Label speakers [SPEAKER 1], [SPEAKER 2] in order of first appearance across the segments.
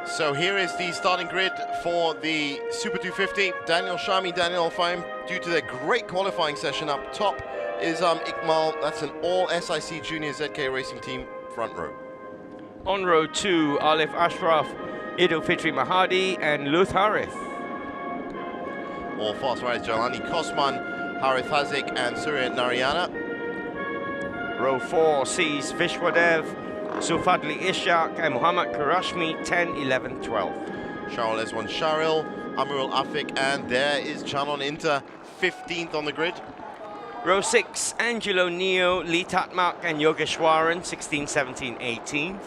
[SPEAKER 1] So here is the starting grid for the Super 250. Daniel Shami, Daniel Al-Faim, due to their great qualifying session up top, is Ikmal. That's an all SIC Junior ZK Racing Team front row.
[SPEAKER 2] On row 2, Alif Ashraf, Idil Fitri Mahadi, and Luth Harith.
[SPEAKER 1] All fast riders, Jalani Kosman, Harith Hazik, and Surya Narayana.
[SPEAKER 2] Row 4 sees Vishwadev, Sulfadli Ishaq, and Muhammad Karashmi, 10, 11, 12.
[SPEAKER 1] Sharil Eswan Sharil, Amirul Afik, and there is Chanon Inter, 15th on the grid.
[SPEAKER 2] Row 6, Angelo Neo, Lee Tatmak, and Yogeshwaran, 16, 17, 18th.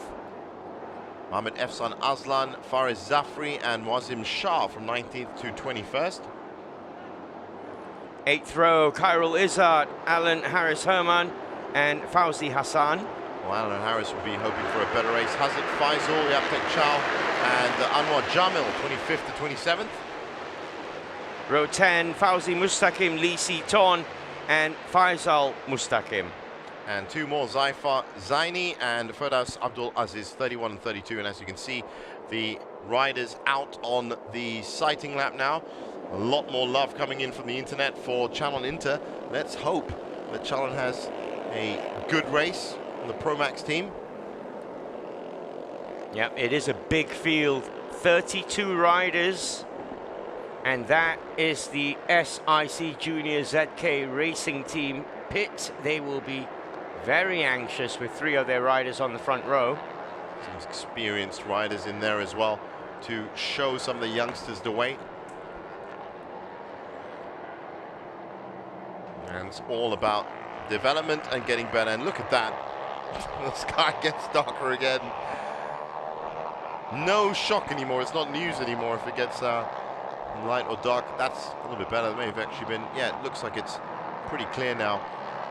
[SPEAKER 1] Mohamed Efsan Aslan, Faris Zafri, and Wazim Shah from 19th to 21st.
[SPEAKER 2] 8th row, Khairul Izzat, Alan Harris Herman, and Fauzi Hassan.
[SPEAKER 1] Well, Alan Harris will be hoping for a better race. Hazit Faisal, Yaptek Chow, and Anwar Jamil, 25th to 27th.
[SPEAKER 2] Row 10, Fauzi Mustaqim, Lee Si Ton, and Faisal Mustaqim.
[SPEAKER 1] And two more, Zaifa Zaini and Firdaus Abdul Aziz, 31 and 32. And as you can see, the riders out on the sighting lap now. A lot more love coming in from the internet for Chalon Inter. Let's hope that Chalon has a good race on the Pro Max team.
[SPEAKER 2] Yep, it is a big field, 32 riders. And that is the SIC Junior ZK Racing Team pit. They will be very anxious with 3 of their riders on the front row.
[SPEAKER 1] Some experienced riders in there as well to show some of the youngsters the way. And it's all about development and getting better. And look at that. The sky gets darker again. No shock anymore. It's not news anymore if it gets light or dark. That's a little bit better. It may have actually been, yeah, it looks like it's pretty clear now.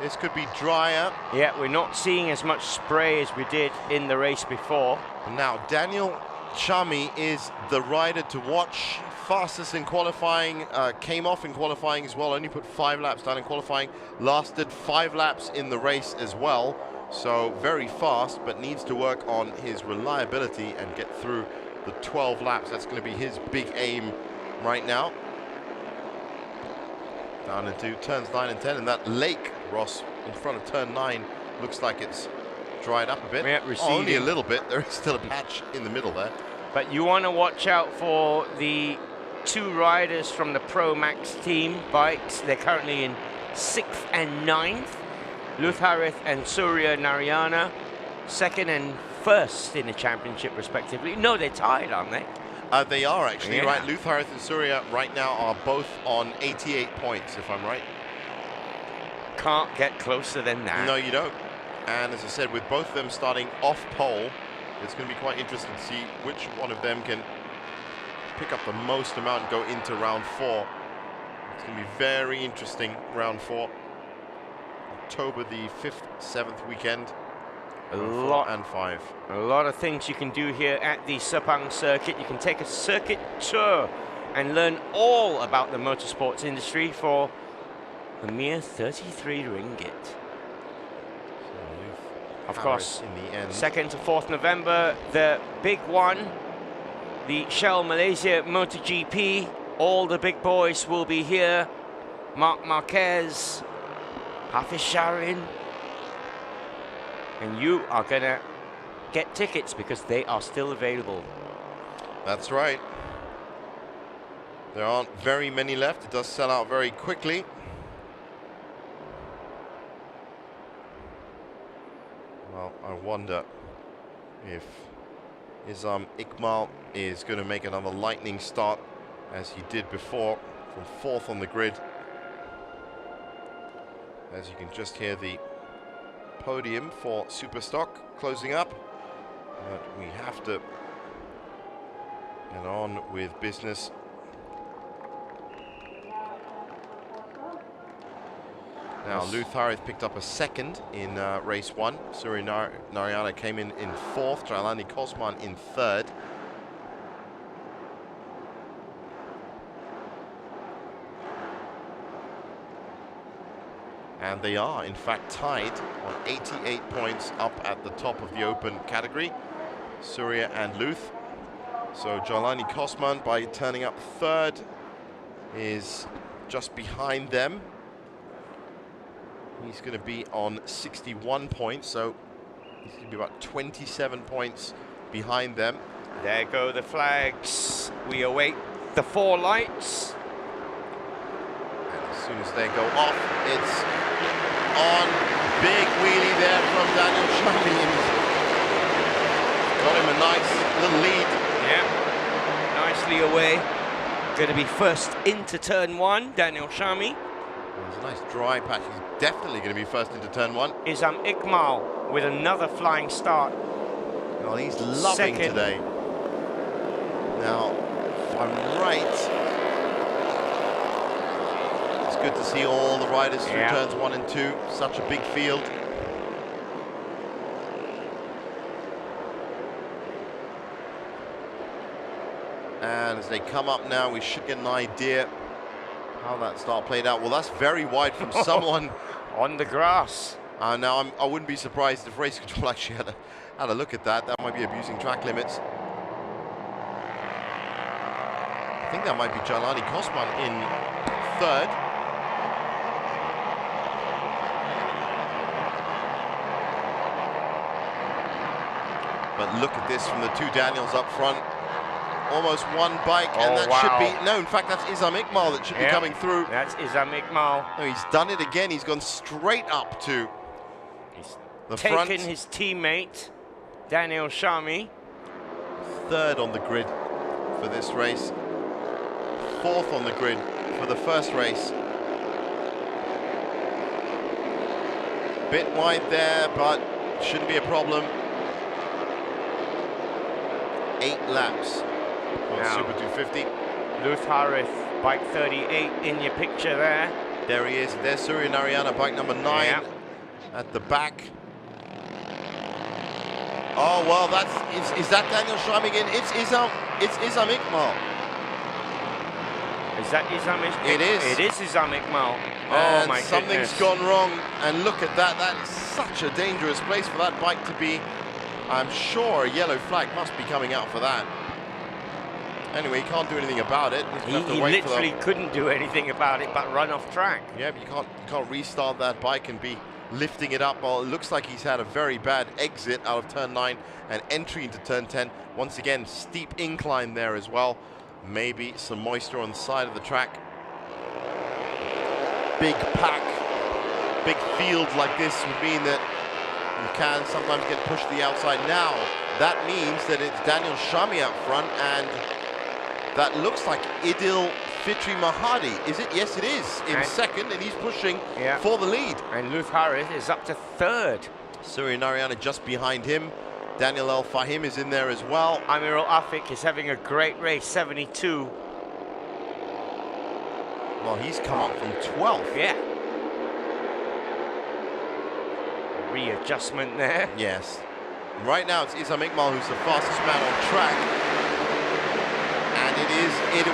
[SPEAKER 1] This could be drier.
[SPEAKER 2] Yeah, we're not seeing as much spray as we did in the race before.
[SPEAKER 1] And now Daniel Chami is the rider to watch. Fastest in qualifying, came off in qualifying as well, only put 5 laps down in qualifying, lasted 5 laps in the race as well. So very fast, but needs to work on his reliability and get through the 12 laps. That's going to be his big aim right now. Down into turns 9 and 10, and that lake, Ross, in front of turn 9 looks like it's dried up a bit.
[SPEAKER 2] Yeah,
[SPEAKER 1] only a little bit. There is still a patch in the middle there.
[SPEAKER 2] But you want to watch out for the 2 riders from the Pro Max team bikes. They're currently in 6th and 9th. Luth Harith and Surya Narayana, 2nd and 1st in the championship respectively. No, they're tied, aren't they?
[SPEAKER 1] They are actually,
[SPEAKER 2] yeah.
[SPEAKER 1] Right. Luth Harith and Surya right now are both on 88 points, if I'm right.
[SPEAKER 2] Can't get closer than that.
[SPEAKER 1] No, you don't. And as I said, with both of them starting off pole, it's going to be quite interesting to see which one of them can pick up the most amount and go into round 4. It's going to be very interesting, round 4. October the 5th, 7th weekend.
[SPEAKER 2] A lot
[SPEAKER 1] and 5.
[SPEAKER 2] A lot of things you can do here at the Sepang circuit. You can take a circuit tour and learn all about the motorsports industry for a mere 33 ringgit. Of course,
[SPEAKER 1] in the end.
[SPEAKER 2] 2nd to 4th November, the big one, the Shell Malaysia MotoGP. All the big boys will be here. Marc Marquez, Hafiz Sharin. And you are going to get tickets because they are still available.
[SPEAKER 1] That's right. There aren't very many left. It does sell out very quickly. Well, I wonder if Izam Ikmal is going to make another lightning start as he did before, from 4th on the grid. As you can just hear the podium for Superstock closing up. But we have to get on with business. Now, Luth Harith picked up a 2nd in race 1. Surya Narayana came in 4th. Jailani Kosman in 3rd. And they are, in fact, tied on 88 points up at the top of the open category. Surya and Luth. So Jalani Kosman, by turning up third, is just behind them. He's going to be on 61 points, so he's going to be about 27 points behind them.
[SPEAKER 2] There go the flags. We await the 4 lights.
[SPEAKER 1] And as soon as they go off, it's on. Big wheelie there from Daniel Shami. Got him a nice little lead.
[SPEAKER 2] Yeah, nicely away. Going to be first into turn 1, Daniel Shami.
[SPEAKER 1] There's a nice dry patch. He's definitely going to be first into turn 1.
[SPEAKER 2] Izam Iqmal with another flying start.
[SPEAKER 1] Well, he's loving
[SPEAKER 2] Second.
[SPEAKER 1] today. Now, if I'm right, it's good to see all the riders through turns 1 and 2. Such a big field. And as they come up now, we should get an idea how that start played out. Well, that's very wide from someone
[SPEAKER 2] on the grass.
[SPEAKER 1] Now, I wouldn't be surprised if race control actually had a look at that. That might be abusing track limits. I think that might be Jalani Kosman in third. But look at this from the 2 Daniels up front. Almost one bike, and that should be... No, in fact, that's Izam Iqmal that should be coming through.
[SPEAKER 2] That's Izam Iqmal.
[SPEAKER 1] No, he's done it again. He's gone straight up to the front.
[SPEAKER 2] Taken his teammate, Daniel Shami.
[SPEAKER 1] Third on the grid for this race. Fourth on the grid for the first race. Bit wide there, but shouldn't be a problem. 8 laps for Super 250.
[SPEAKER 2] Luth Harith, bike 38 in your picture there.
[SPEAKER 1] There he is. There's Surya Narayana, bike number 9 at the back. Oh, well, is that Daniel Shami again? It's Izam Iqmal.
[SPEAKER 2] Is that Izam Iqmal?
[SPEAKER 1] It is.
[SPEAKER 2] It is Izam Iqmal.
[SPEAKER 1] Oh,
[SPEAKER 2] my
[SPEAKER 1] something's
[SPEAKER 2] goodness.
[SPEAKER 1] gone wrong. And look at that. That is such a dangerous place for that bike to be. I'm sure a yellow flag must be coming out for that. Anyway, he can't do anything about it.
[SPEAKER 2] He literally couldn't do anything about it but run off track.
[SPEAKER 1] Yeah, but you can't restart that bike and be lifting it up. Well, it looks like he's had a very bad exit out of turn 9 and entry into turn 10. Once again, steep incline there as well. Maybe some moisture on the side of the track. Big pack, big field like this would mean that you can sometimes get pushed to the outside. Now, that means that it's Daniel Shami out front, and that looks like Idil Fitri Mahadi. Is it? Yes, it is. In second, and he's pushing for the lead.
[SPEAKER 2] And Luth Harith is up to third.
[SPEAKER 1] Surya Narayana just behind him. Daniel El Fahim is in there as well.
[SPEAKER 2] Amirul Afik is having a great race, 72.
[SPEAKER 1] Well, he's come up from 12th.
[SPEAKER 2] Yeah. Readjustment there.
[SPEAKER 1] Yes. Right now it's Izam Iqmal who's the fastest man on track. And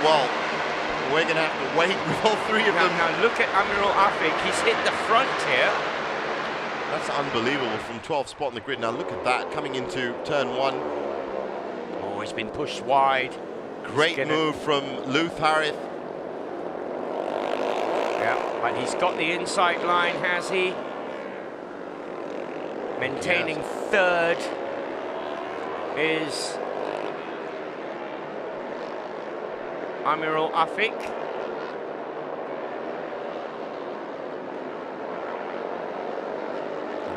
[SPEAKER 1] well, we're going to have to wait with all 3 of them.
[SPEAKER 2] Now look at Amirul Afik. He's hit the front here.
[SPEAKER 1] That's unbelievable from 12th spot in the grid. Now look at that coming into turn 1.
[SPEAKER 2] Oh, he's been pushed wide.
[SPEAKER 1] Great move from Luth Harith.
[SPEAKER 2] Yeah, but he's got the inside line, has he? Maintaining third is Amirul Afik.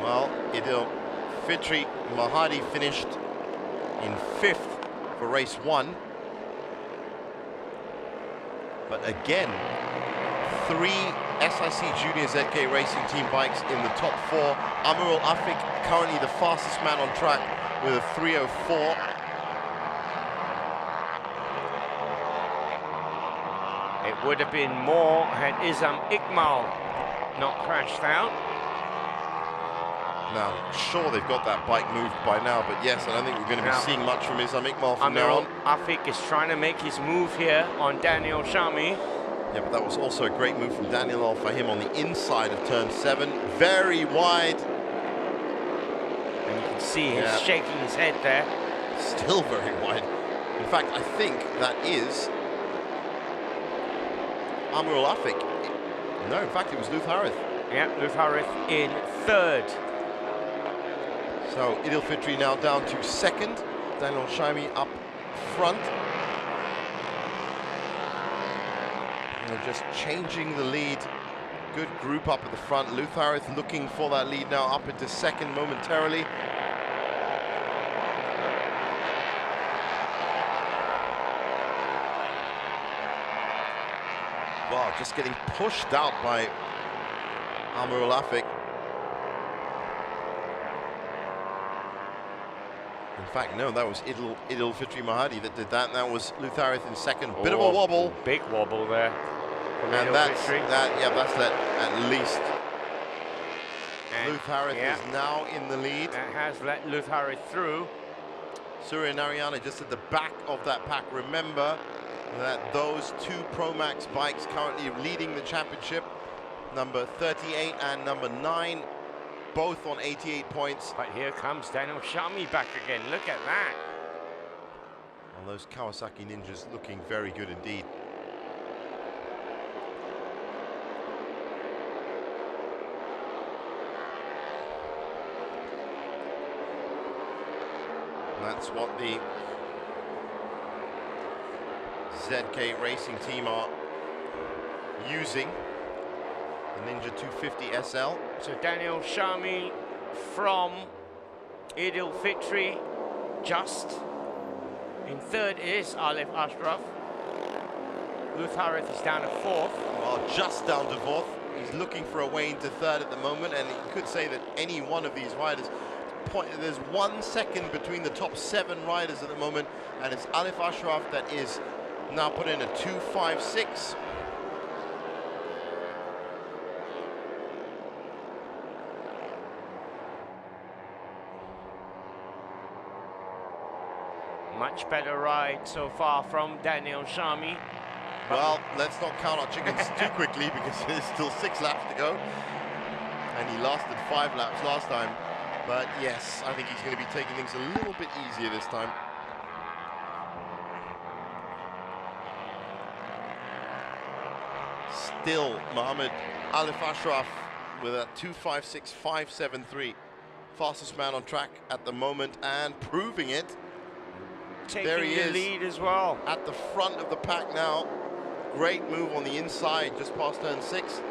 [SPEAKER 1] Well, Idil Fitri Mahadi finished in 5th for race 1. But again, 3 SIC Junior ZK Racing Team bikes in the top 4. Amirul Afik currently the fastest man on track with a 3:04.
[SPEAKER 2] It would have been more had Izam Iqmal not crashed out.
[SPEAKER 1] Now, sure they've got that bike moved by now, but yes, I don't think we're going to be seeing much from Izam Iqmal from now on.
[SPEAKER 2] Afik is trying to make his move here on Daniel Shami.
[SPEAKER 1] Yeah, but that was also a great move from Daniel El Fahim on the inside of turn 7. Very wide.
[SPEAKER 2] And you can see he's shaking his head there.
[SPEAKER 1] Still very wide. In fact, I think that is Amrul Afik. No, in fact, it was Luth Harith.
[SPEAKER 2] Yeah, Luth Harith in third.
[SPEAKER 1] So Idil Fitri now down to second. Daniel Shaimi up front. And they're just changing the lead. Good group up at the front. Luth Harith looking for that lead now up into second momentarily. Wow, just getting pushed out by Amrul Afik. In fact, no, that was Idil Fitri Mahadi that did that. And that was Luth Harith in second. Bit of a wobble.
[SPEAKER 2] Big wobble there.
[SPEAKER 1] And that's let at least Luth Harith is now in the lead.
[SPEAKER 2] That has let Luth Harith through.
[SPEAKER 1] Surya Narayana just at the back of that pack. Remember that those two Pro Max bikes currently leading the championship, number 38 and number 9, both on 88 points.
[SPEAKER 2] But here comes Daniel Shaimi back again. Look at that.
[SPEAKER 1] Well, those Kawasaki Ninjas looking very good indeed. That's what the ZK Racing team are using, the Ninja 250 SL.
[SPEAKER 2] So Daniel Shaimi from Idil Fitri, just. In third is Alif Ashraf. Luth Harith is down to fourth.
[SPEAKER 1] Well, just down to fourth. He's looking for a way into third at the moment, and you could say that any one of these riders, there's 1 second between the top 7 riders at the moment, and it's Alif Ashraf that is now put in a 2.56.
[SPEAKER 2] Much better ride so far from Daniel Shaimi.
[SPEAKER 1] Well, let's not count our chickens too quickly because there's still 6 laps to go. And he lasted 5 laps last time. But yes, I think he's going to be taking things a little bit easier this time. Still, Mohammed Alif Ashraf with a 2.56.573. Fastest man on track at the moment and proving it.
[SPEAKER 2] Taking
[SPEAKER 1] there he
[SPEAKER 2] the
[SPEAKER 1] is,
[SPEAKER 2] lead as well.
[SPEAKER 1] at the front of the pack now. Great move on the inside, just past turn 6.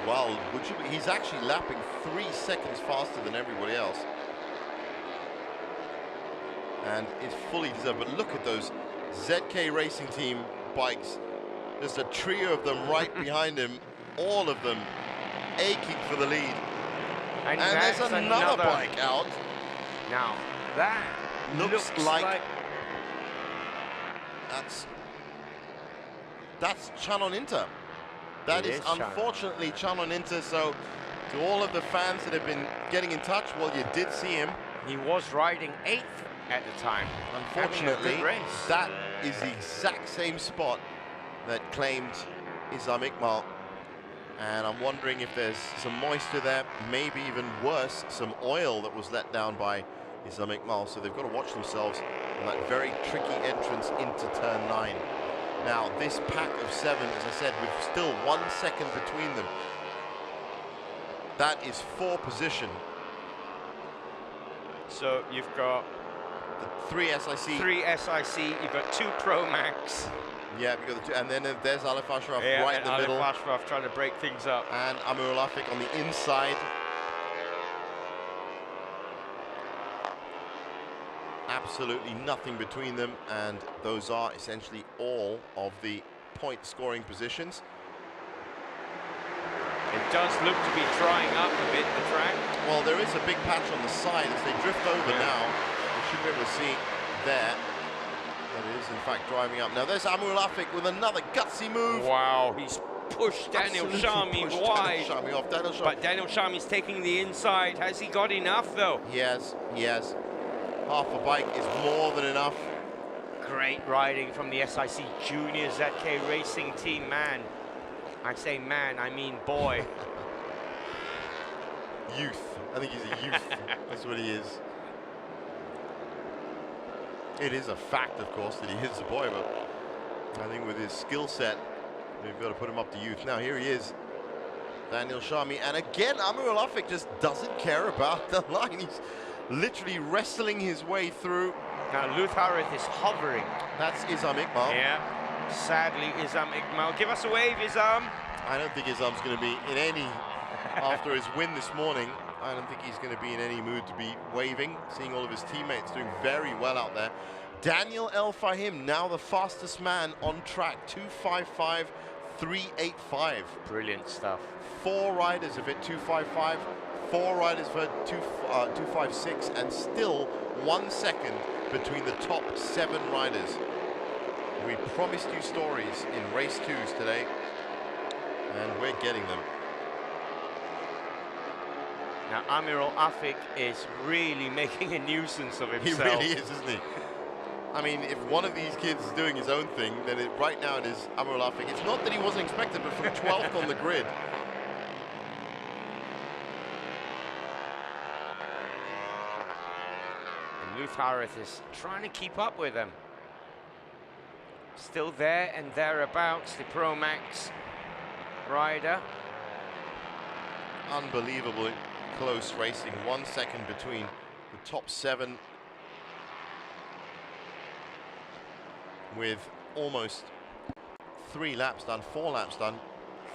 [SPEAKER 1] Well, he's actually lapping 3 seconds faster than everybody else. And it's fully deserved. But look at those ZK Racing Team bikes. There's a trio of them right behind him. All of them aching for the lead.
[SPEAKER 2] And
[SPEAKER 1] there's another bike out.
[SPEAKER 2] Now, that looks like that's Chanon Inter. That is unfortunately Chanon Inter. So to all of the fans that have been getting in touch, well, you did see him. He was riding 8th at the time.
[SPEAKER 1] Unfortunately, that is the exact same spot that claimed Isam Iqbal. And I'm wondering if there's some moisture there, maybe even worse, some oil that was let down by Isam Iqbal. So they've got to watch themselves on that very tricky entrance into turn 9. Now, this pack of 7, as I said, with still 1 second between them, that is 4 position.
[SPEAKER 2] So you've got
[SPEAKER 1] the 3 SIC.
[SPEAKER 2] 3 SIC, you've got 2 Pro Max.
[SPEAKER 1] Yeah, we got the 2, and then there's Alif Ashraf right in the middle.
[SPEAKER 2] Alif Ashraf trying to break things up.
[SPEAKER 1] And Amrul Afik on the inside. Absolutely nothing between them, and those are essentially all of the point scoring positions.
[SPEAKER 2] It does look to be drying up a bit, the track.
[SPEAKER 1] Well, there is a big patch on the side as they drift over now. You should be able to see there. That is, in fact, driving up. Now, there's Amrul Afik with another gutsy move.
[SPEAKER 2] Wow, he's pushed Daniel Shaimi wide.
[SPEAKER 1] Daniel Shaimi off.
[SPEAKER 2] But Daniel Shami's taking the inside. Has he got enough, though?
[SPEAKER 1] Yes, yes. Half a bike is more than enough.
[SPEAKER 2] Great riding from the SIC Junior ZK Racing Team, man. I say man, I mean boy.
[SPEAKER 1] Youth. I think he's a youth. That's what he is. It is a fact, of course, that he is the boy, but I think with his skill set, we've got to put him up to youth. Now, here he is, Daniel Shami. And again, Amirul Afik just doesn't care about the line. He's literally wrestling his way through.
[SPEAKER 2] Now, Lutharith is hovering.
[SPEAKER 1] That's Izam Iqbal.
[SPEAKER 2] Yeah, sadly, Izam Iqbal. Give us a wave, Izam.
[SPEAKER 1] I don't think Izam's going to be in any, after his win this morning, I don't think he's going to be in any mood to be waving, seeing all of his teammates doing very well out there. Daniel El Fahim, now the fastest man on track, 2:55.385.
[SPEAKER 2] Brilliant stuff.
[SPEAKER 1] 4 riders have hit 2:55, 4 riders have hit 2:56, and still 1 second between the top 7 riders. We promised you stories in race 2s today, and we're getting them.
[SPEAKER 2] Now, Amirul Afik is really making a nuisance of himself.
[SPEAKER 1] He really is, isn't he? I mean, if one of these kids is doing his own thing, then right now it is Amirul Afik. It's not that he wasn't expected, but from 12th on the grid.
[SPEAKER 2] And Lutharith is trying to keep up with him. Still there and thereabouts, the Pro Max rider.
[SPEAKER 1] Unbelievably close racing. 1 second between the top 7, with almost 3 laps done, 4 laps done.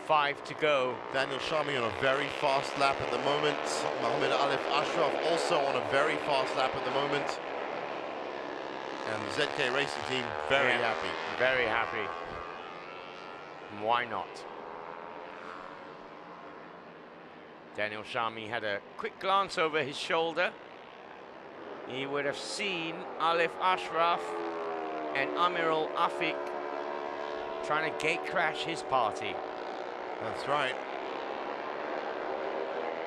[SPEAKER 2] 5 to go.
[SPEAKER 1] Daniel Shami on a very fast lap at the moment. Mohammed Alif Ashraf also on a very fast lap at the moment. And the ZK Racing team very happy.
[SPEAKER 2] Very happy. And why not? Daniel Shami had a quick glance over his shoulder. He would have seen Alif Ashraf and Amirul Afik trying to gate crash his party.
[SPEAKER 1] That's right.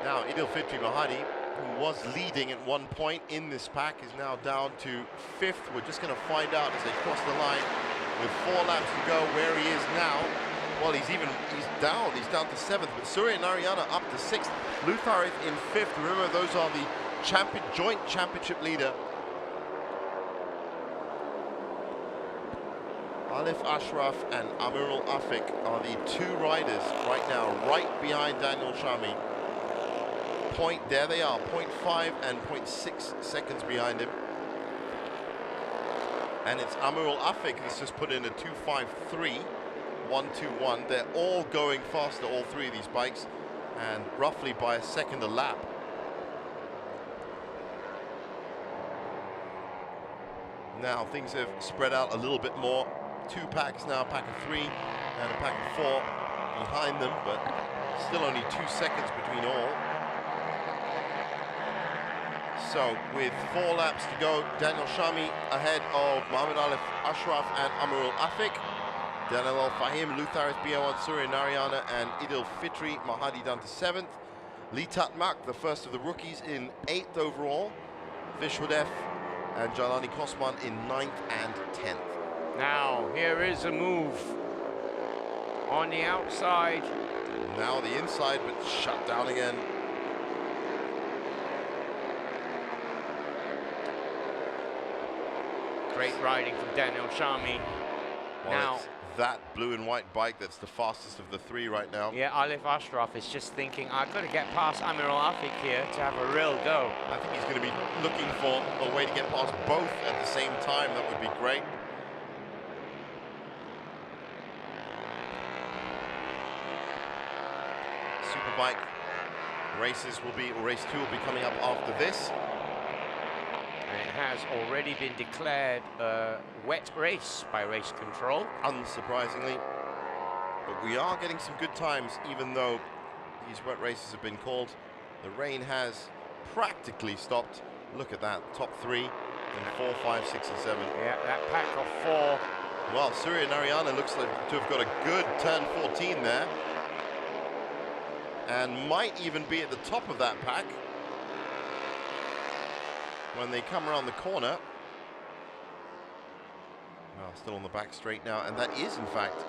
[SPEAKER 1] Now, Idil Fitri Mahadi, who was leading at one point in this pack, is now down to 5th. We're just going to find out as they cross the line with 4 laps to go where he is now. Well, he's down to 7th, but Surya Narayana up to 6th. Lutharith in 5th. Remember, those are the joint championship leader. Alif Ashraf and Amirul Afik are the 2 riders right now, right behind Daniel Shami. There they are, 0.5 and 0.6 seconds behind him. And it's Amirul Afik who's just put in a 2:53.121. They're all going faster, all 3 of these bikes, and roughly by a second a lap. Now things have spread out a little bit more. 2 packs now, a pack of 3 and a pack of 4 behind them, but still only 2 seconds between all. So with 4 laps to go, Daniel Shami ahead of Mohammed Alif Ashraf and Amirul Afik. Daniel El Fahim, Lutharith BO1, Surya Narayana and Idil Fitri Mahadi down to 7th. Lee Tatmak, the first of the rookies, in 8th overall. Vishwadef and Jalani Kosman in 9th and 10th.
[SPEAKER 2] Now, here is a move on the outside.
[SPEAKER 1] Now the inside, but shut down again.
[SPEAKER 2] Great riding from Daniel Shami.
[SPEAKER 1] Well,
[SPEAKER 2] now,
[SPEAKER 1] it's that blue and white bike that's the fastest of the 3 right now.
[SPEAKER 2] yeah, Alif Ashraf is just thinking, I've got to get past Amirul Afik here to have a real go.
[SPEAKER 1] I think he's going to be looking for a way to get past both at the same time. That would be great. Superbike race 2 will be coming up after this.
[SPEAKER 2] And it has already been declared a wet race by race control.
[SPEAKER 1] Unsurprisingly. But we are getting some good times, even though these wet races have been called. The rain has practically stopped. Look at that, top 3 in 4, 5, 6, and 7.
[SPEAKER 2] Yeah, that pack of 4.
[SPEAKER 1] Well, Surya Narayana looks like to have got a good turn 14 there. And might even be at the top of that pack when they come around the corner. Well, still on the back straight now, and that is in fact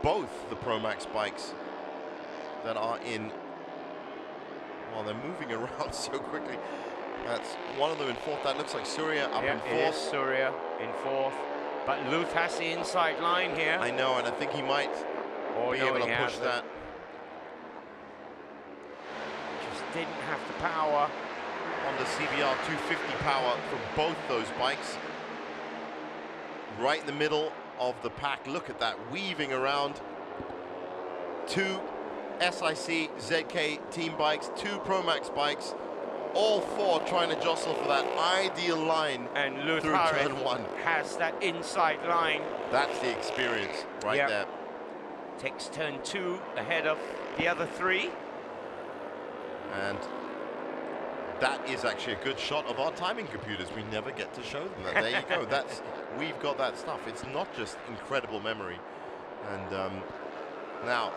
[SPEAKER 1] both the Pro Max bikes that are in. Well, they're moving around so quickly. That's one of them in fourth. That looks like Surya up in
[SPEAKER 2] It
[SPEAKER 1] fourth.
[SPEAKER 2] is Surya in fourth. But Luth has the inside line here.
[SPEAKER 1] I know, and I think he might be able to push that.
[SPEAKER 2] Just didn't have the power.
[SPEAKER 1] On the CBR 250 power for both those bikes. Right in the middle of the pack. Look at that, weaving around. Two SIC ZK team bikes, two Pro-Max bikes, all four trying to jostle for that ideal line
[SPEAKER 2] and
[SPEAKER 1] through turn one.
[SPEAKER 2] Has that inside line.
[SPEAKER 1] That's the experience right there.
[SPEAKER 2] Takes turn two ahead of the other three.
[SPEAKER 1] And that is actually a good shot of our timing computers. We never get to show them that. There you go. We've got that stuff. It's not just incredible memory. And now,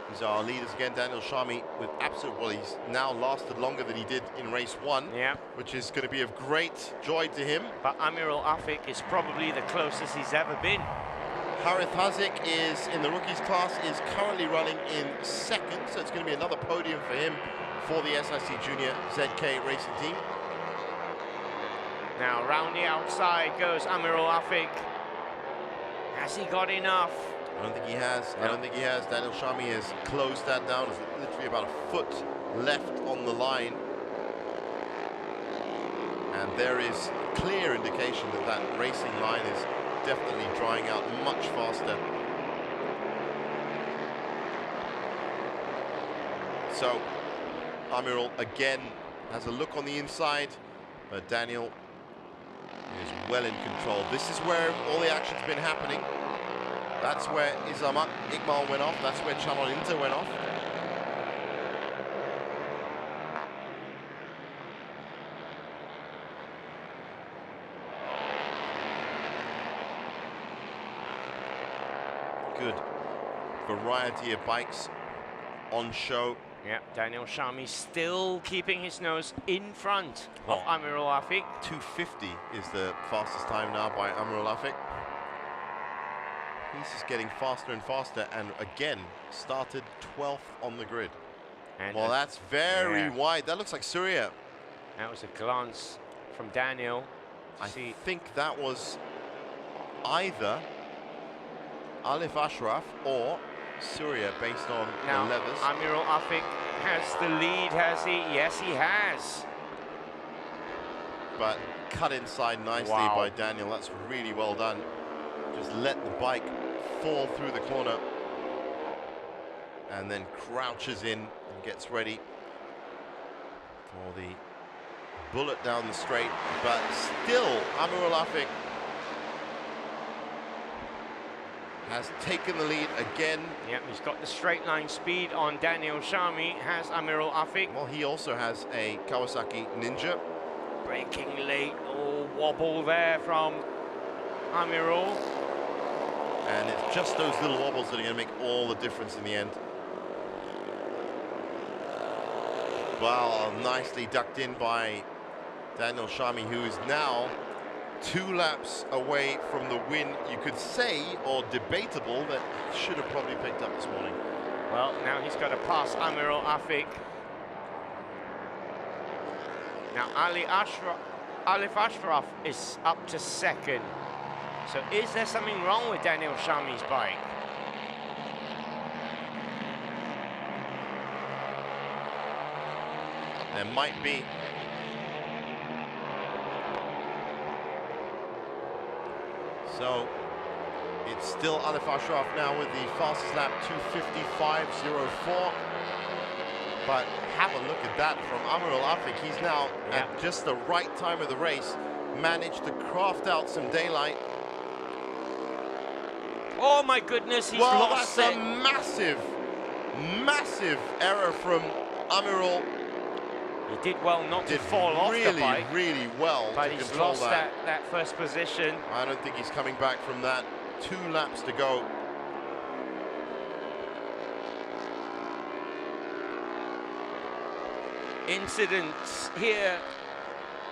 [SPEAKER 1] these are our leaders again. Daniel Shami with absolute, well, he's now lasted longer than he did in race one, which is going to be of great joy to him.
[SPEAKER 2] But Amirul Afik is probably the closest he's ever been.
[SPEAKER 1] Harith Hazik is in the rookies class, is currently running in second, so it's going to be another podium for him for the SIC Junior ZK racing team.
[SPEAKER 2] Now round the outside goes Amirul Afik. Has he got enough?
[SPEAKER 1] I don't think he has. No. I don't think he has. Daniel Shami has closed that down. There's literally about a foot left on the line. And there is clear indication that that racing line is definitely drying out much faster. So Amirul again has a look on the inside, but Daniel is well in control. This is where all the action's been happening. That's where Izamak Iqbal went off. That's where Chamon Inter went off. Good variety of bikes on show.
[SPEAKER 2] Yep, Daniel Shami still keeping his nose in front of Amirul Afik.
[SPEAKER 1] 250 is the fastest time now by Amirul Afik. He's just getting faster and faster, and again started 12th on the grid. And well, that's very wide. That looks like Surya.
[SPEAKER 2] That was a glance from Daniel.
[SPEAKER 1] I think that was either Alif Ashraf or Surya based on the levers.
[SPEAKER 2] Amirul Afik has the lead, has he? Yes, he has.
[SPEAKER 1] But cut inside nicely by Daniel. That's really well done. Just let the bike fall through the corner and then crouches in and gets ready for the bullet down the straight. But still, Amirul Afik has taken the lead again.
[SPEAKER 2] Yep, he's got the straight line speed on Daniel Shami, has Amirul Afik.
[SPEAKER 1] Well, he also has a Kawasaki Ninja.
[SPEAKER 2] Breaking late, wobble there from Amirul.
[SPEAKER 1] And it's just those little wobbles that are going to make all the difference in the end. Well, nicely ducked in by Daniel Shami, who is now 2 laps away from the win, you could say, or debatable, that should have probably picked up this morning.
[SPEAKER 2] Well, now he's got to pass Amirul Afik. Now Alif Ashraf is up to second. So is there something wrong with Daniel Shami's bike?
[SPEAKER 1] There might be. So it's still Alif Ashraf now with the fastest lap, 2:55.04. But have a look at that from Amirul Afik. He's now at just the right time of the race, managed to craft out some daylight.
[SPEAKER 2] Oh my goodness, he's lost
[SPEAKER 1] it. That's a massive error from Amirul.
[SPEAKER 2] He did well not to fall off the bike.
[SPEAKER 1] Really well
[SPEAKER 2] but
[SPEAKER 1] to
[SPEAKER 2] he's
[SPEAKER 1] control
[SPEAKER 2] lost that first position.
[SPEAKER 1] I don't think he's coming back from that. 2 laps to go.
[SPEAKER 2] Incidents here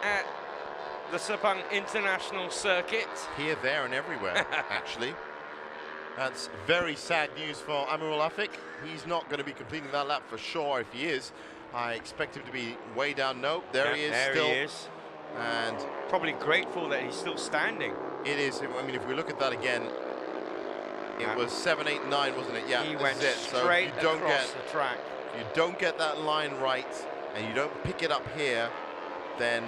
[SPEAKER 2] at the Sepang International Circuit.
[SPEAKER 1] Here, there, and everywhere, actually. That's very sad news for Amirul Afik. He's not going to be completing that lap for sure. If he is, I expect him to be way down. Nope, there
[SPEAKER 2] Yeah,
[SPEAKER 1] he is
[SPEAKER 2] there
[SPEAKER 1] still.
[SPEAKER 2] he is.
[SPEAKER 1] And
[SPEAKER 2] Probably grateful that he's still standing.
[SPEAKER 1] it is, I mean, if we look at that again, it was 7, 8, 9, wasn't it? Yeah,
[SPEAKER 2] He
[SPEAKER 1] this
[SPEAKER 2] went
[SPEAKER 1] is it. So
[SPEAKER 2] straight
[SPEAKER 1] if you don't
[SPEAKER 2] across
[SPEAKER 1] get,
[SPEAKER 2] the track.
[SPEAKER 1] if you don't get that line right and you don't pick it up here, then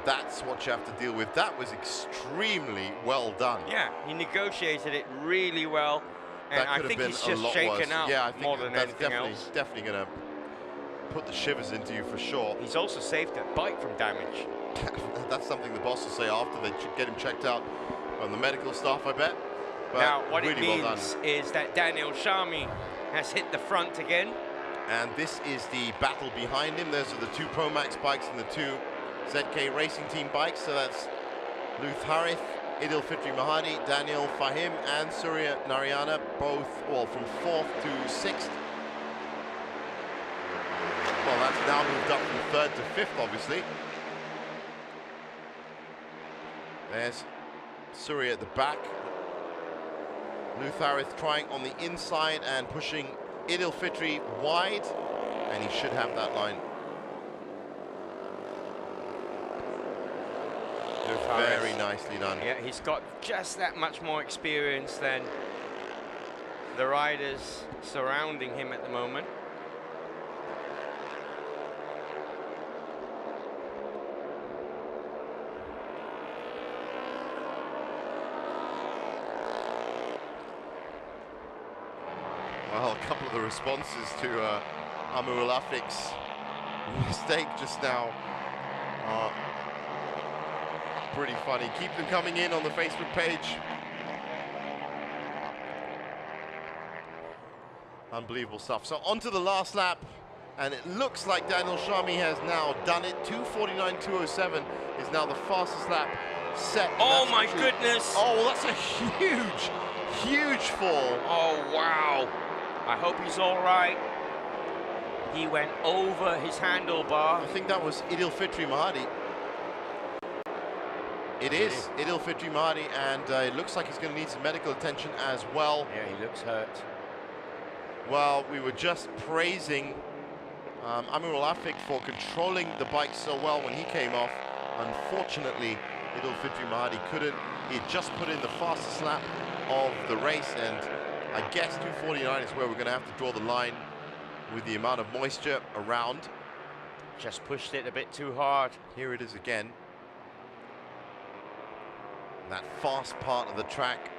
[SPEAKER 1] that's what you have to deal with. That was extremely well done.
[SPEAKER 2] Yeah, he negotiated it really well. And
[SPEAKER 1] That
[SPEAKER 2] I
[SPEAKER 1] could have
[SPEAKER 2] think
[SPEAKER 1] been
[SPEAKER 2] he's
[SPEAKER 1] a
[SPEAKER 2] just
[SPEAKER 1] lot
[SPEAKER 2] shaken
[SPEAKER 1] worse.
[SPEAKER 2] up
[SPEAKER 1] Yeah, I think
[SPEAKER 2] more than
[SPEAKER 1] that's
[SPEAKER 2] anything else.
[SPEAKER 1] definitely going to put the shivers into you for sure.
[SPEAKER 2] He's also saved the bike from damage.
[SPEAKER 1] That's something the boss will say after they get him checked out on the medical staff, I bet. But
[SPEAKER 2] Now, what
[SPEAKER 1] really
[SPEAKER 2] it
[SPEAKER 1] well done.
[SPEAKER 2] means is that Daniel Shami has hit the front again.
[SPEAKER 1] And this is the battle behind him. Those are the 2 Pro Max bikes and the 2 ZK Racing Team bikes. So that's Luth Harith, Idil Fitri Mahadi, Daniel Fahim, and Surya Narayana, both, well, from 4th to 6th. Well, that's now moved up from 3rd to 5th, obviously. There's Surya at the back. Luth Harith trying on the inside and pushing Idil Fitri wide, and he should have that line. Very nicely done.
[SPEAKER 2] Yeah, he's got just that much more experience than the riders surrounding him at the moment.
[SPEAKER 1] Well, a couple of the responses to Amr Alafik's mistake just now are pretty funny. Keep them coming in on the Facebook page. Unbelievable stuff. So on to the last lap, and it looks like Daniel Shami has now done it. 2:49.207 is now the fastest lap set.
[SPEAKER 2] Oh my goodness!
[SPEAKER 1] Oh, well, that's a huge fall.
[SPEAKER 2] Oh wow! I hope he's all right. He went over his handlebar.
[SPEAKER 1] I think that was Idil Fitri Mahadi. It is Idil Fitri Mahadi, and it looks like he's going to need some medical attention as well.
[SPEAKER 2] Yeah, he looks hurt.
[SPEAKER 1] Well, we were just praising Amir Al-Afik for controlling the bike so well when he came off. Unfortunately, Idil Fitri Mahadi couldn't. He had just put in the fastest lap of the race, and I guess 2:49 is where we're going to have to draw the line with the amount of moisture around.
[SPEAKER 2] Just pushed it a bit too hard.
[SPEAKER 1] Here it is again. That fast part of the track.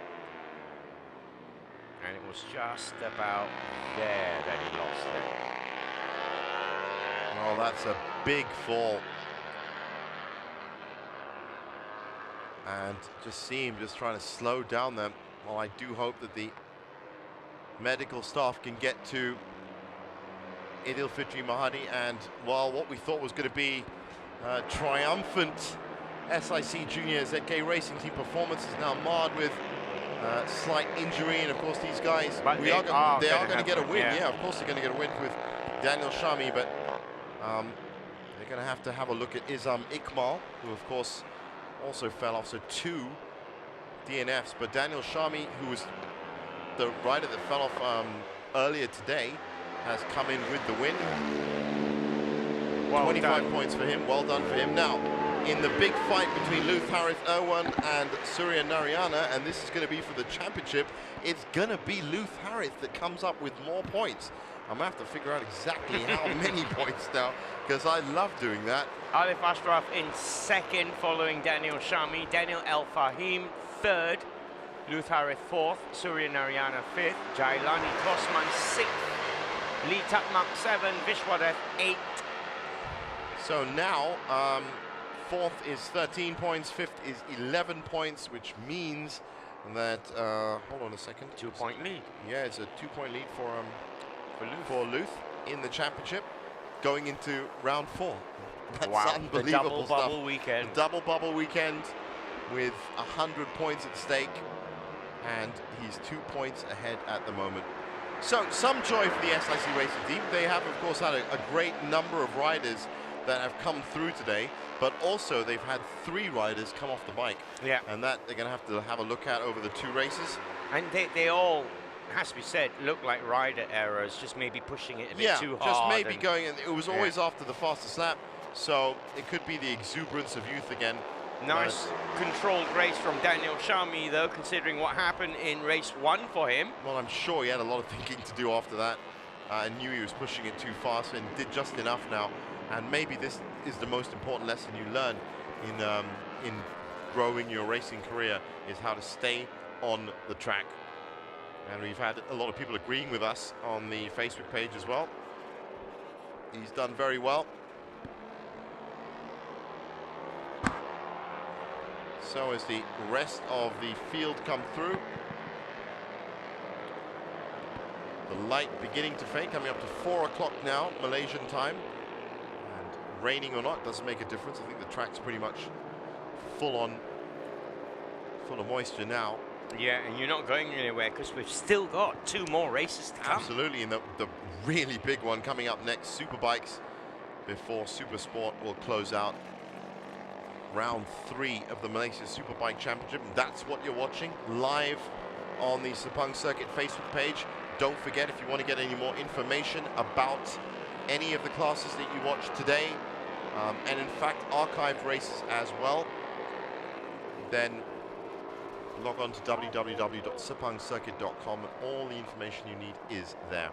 [SPEAKER 2] And it was just about there that he lost it.
[SPEAKER 1] Oh, that's a big fall. And just see him just trying to slow down them. Well, I do hope that the medical staff can get to Idil Fitri Mahadi, and well, what we thought was going to be a triumphant SIC Junior ZK Racing Team performance is now marred with slight injury, and of course these guys, they are going to get a win. Yeah, of course they're going to get a win with Daniel Shami, but they're going to have a look at Izam Ikmal, who of course also fell off, so 2 DNFs, but Daniel Shami, who was the rider that fell off earlier today, has come in with the win.
[SPEAKER 2] Well
[SPEAKER 1] 25
[SPEAKER 2] done.
[SPEAKER 1] points for him, well done for him. Now, in the big fight between Luth Harith Irwan and Surya Narayana, and this is going to be for the championship, it's going to be Luth Harith that comes up with more points. I'm going to have to figure out exactly how many points now, because I love doing that.
[SPEAKER 2] Alif Ashraf in 2nd, following Daniel Shami. Daniel El Fahim 3rd. Luth Harith 4th. Surya Narayana 5th. Jailani Kosman 6th. Lee Takmak 7th. Vishwadev 8th.
[SPEAKER 1] So now, 4th is 13 points, 5th is 11 points, which means that, hold on a second.
[SPEAKER 2] 2-point lead.
[SPEAKER 1] Yeah, it's a 2-point lead for Luth in the championship, going into round 4. That's unbelievable
[SPEAKER 2] the double
[SPEAKER 1] stuff.
[SPEAKER 2] bubble weekend.
[SPEAKER 1] The double bubble weekend with 100 points at stake, and he's 2 points ahead at the moment. So, some joy for the SIC Racing Team. They have, of course, had a great number of riders that have come through today, but also they've had 3 riders come off the bike.
[SPEAKER 2] Yeah.
[SPEAKER 1] And that they're going to have a look at over the 2 races.
[SPEAKER 2] And they all has to be said, looked like rider errors, just maybe pushing it a bit too hard.
[SPEAKER 1] Just maybe going, and it was always after the fastest lap, so it could be the exuberance of youth again.
[SPEAKER 2] Nice controlled race from Daniel Shami, though, considering what happened in race 1 for him.
[SPEAKER 1] Well, I'm sure he had a lot of thinking to do after that, and knew he was pushing it too fast, and did just enough now. And maybe this is the most important lesson you learn in growing your racing career, is how to stay on the track. And we've had a lot of people agreeing with us on the Facebook page as well. He's done very well. So as the rest of the field come through. The light beginning to fade, coming up to 4 o'clock now, Malaysian time. And raining or not, doesn't make a difference. I think the track's pretty much full of moisture now.
[SPEAKER 2] Yeah, and you're not going anywhere because we've still got 2 more races to come.
[SPEAKER 1] Absolutely, and the really big one coming up next, Superbikes, before Super Sport will close out round 3 of the Malaysian Superbike Championship. And that's what you're watching live on the Sepang Circuit Facebook page. Don't forget, if you want to get any more information about any of the classes that you watched today, and in fact archived races as well, then log on to www.sepangcircuit.com, and all the information you need is there.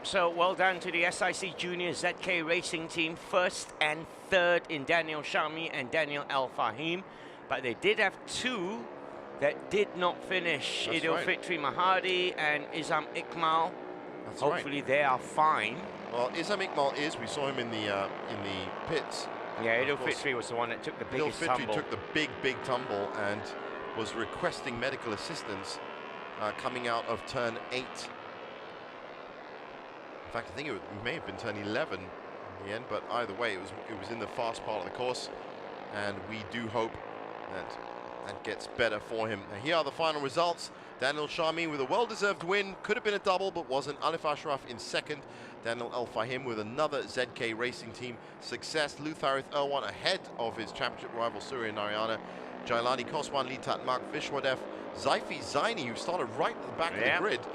[SPEAKER 2] So well done to the SIC Junior ZK Racing team, 1st and 3rd in Daniel Shami and Daniel Al Fahim, but they did have 2 that did not finish.
[SPEAKER 1] That's
[SPEAKER 2] Idil
[SPEAKER 1] right.
[SPEAKER 2] Fitri Mahadi and Izam Iqmal.
[SPEAKER 1] That's
[SPEAKER 2] Hopefully
[SPEAKER 1] right.
[SPEAKER 2] they are fine.
[SPEAKER 1] Well, Izam Iqmal is. We saw him in the pits.
[SPEAKER 2] Yeah,
[SPEAKER 1] Of
[SPEAKER 2] Idil
[SPEAKER 1] course,
[SPEAKER 2] Fitri was the one that took the
[SPEAKER 1] Idil
[SPEAKER 2] biggest
[SPEAKER 1] Fitri
[SPEAKER 2] tumble.
[SPEAKER 1] took the big tumble and was requesting medical assistance coming out of turn 8. In fact, I think it may have been turn 11 in the end, but either way, it was in the fast part of the course, and we do hope that gets better for him. Now, here are the final results. Daniel Shami with a well-deserved win. Could have been a double, but wasn't. Alif Ashraf in 2nd. Daniel Al Fahim with another ZK Racing team success. Lutharith Erwan ahead of his championship rival Surya Narayana. Jailani Koswan, Litat Mark Vishwadev, Zaifi Zaini, who started right at the back of the grid,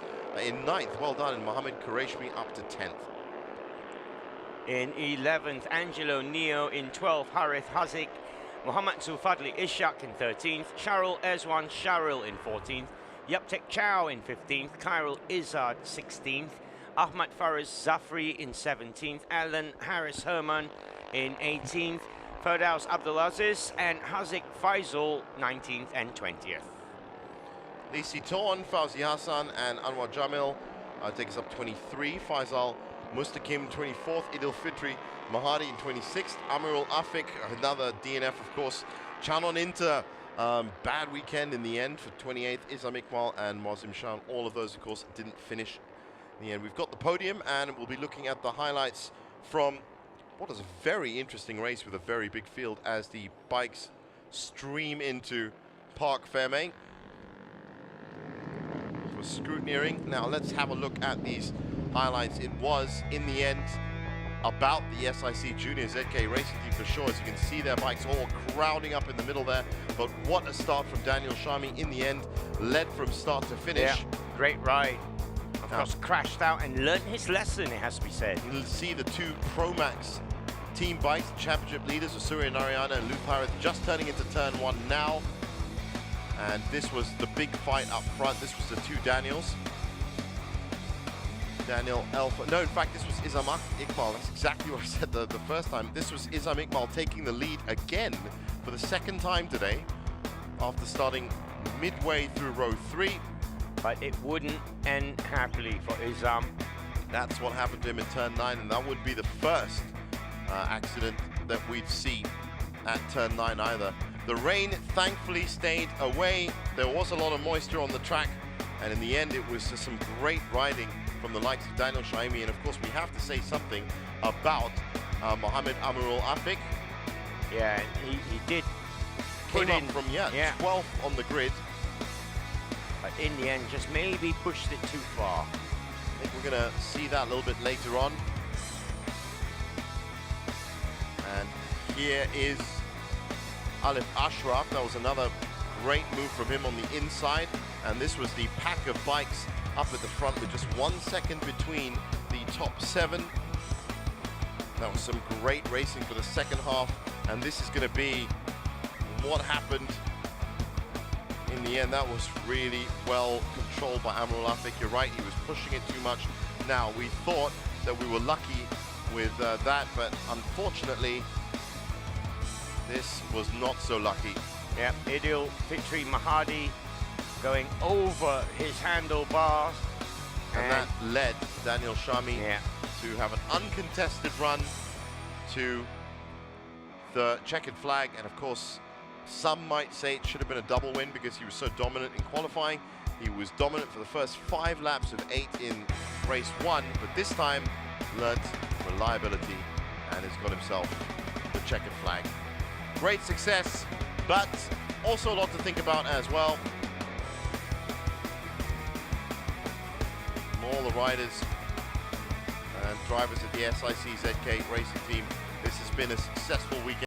[SPEAKER 1] in 9th. Well done. And Mohammed Qurayshmi up to 10th.
[SPEAKER 2] In 11th, Angelo Neo. In 12th, Harith Hazik. Muhammad Zulfadli Ishak in 13th. Sharul Ezwan Sharil in 14th. Yaptek Chow in 15th. Khairul Izzard 16th. Ahmad Faraz Zafri in 17th. Alan Harris Herman in 18th. Firdaus Abdulaziz and Hazik Faisal 19th and 20th.
[SPEAKER 1] Lisi Torn, Fauzi Hassan and Anwar Jamil take us up 23. Faisal Mustaqim 24th. Idil Fitri Mahadi in 26th. Amirul Afik, another DNF of course. Chanon Inter, bad weekend in the end for 28th. Izam Iqmal and Mozim Shan, all of those of course didn't finish in the end. We've got the podium and we'll be looking at the highlights from what is a very interesting race with a very big field as the bikes stream into Park Ferme. For scrutineering. Now let's have a look at these highlights. It was, in the end, about the SIC Junior ZK Racing team for sure. As you can see, their bikes all crowding up in the middle there. But what a start from Daniel Shami in the end, led from start to finish.
[SPEAKER 2] Yeah, great ride. Of course, crashed out and learned his lesson, it has to be said.
[SPEAKER 1] You'll see the 2 Pro Max team bikes, championship leaders of Surya Narayana and Luth Harith, just turning into turn 1 now. And this was the big fight up front. This was the 2 Daniels. Daniel Elfa. No, in fact, this was Izam Iqmal. That's exactly what I said the first time. This was Izam Iqmal taking the lead again for the 2nd time today after starting midway through row 3.
[SPEAKER 2] But it wouldn't end happily for Izam.
[SPEAKER 1] That's what happened to him in turn 9, and that would be the first accident that we'd see at turn 9 either. The rain thankfully stayed away. There was a lot of moisture on the track, and in the end it was just some great riding from the likes of Daniel Shaimi. And of course we have to say something about Mohammed Amirul Afik.
[SPEAKER 2] Yeah, he did
[SPEAKER 1] Came up from 12th on the grid.
[SPEAKER 2] But in the end, just maybe pushed it too far.
[SPEAKER 1] I think we're going to see that a little bit later on. And here is Alif Ashraf. That was another great move from him on the inside. And this was the pack of bikes up at the front with just 1 second between the top 7. That was some great racing for the second half, and this is going to be what happened in the end. That was really well controlled by Amrul Afik. You're right, he was pushing it too much. Now, we thought that we were lucky with that, but unfortunately, this was not so lucky.
[SPEAKER 2] Yeah, Idil Fitri Mahadi going over his handlebars.
[SPEAKER 1] And that led Daniel Shami
[SPEAKER 2] Yeah.
[SPEAKER 1] to have an uncontested run to the checkered flag. And of course, some might say it should have been a double win because he was so dominant in qualifying. He was dominant for the first 5 laps of 8 in race 1, but this time learnt reliability and has got himself the checkered flag. Great success, but also a lot to think about as well. From all the riders and drivers at the SIC ZK racing team, this has been a successful weekend.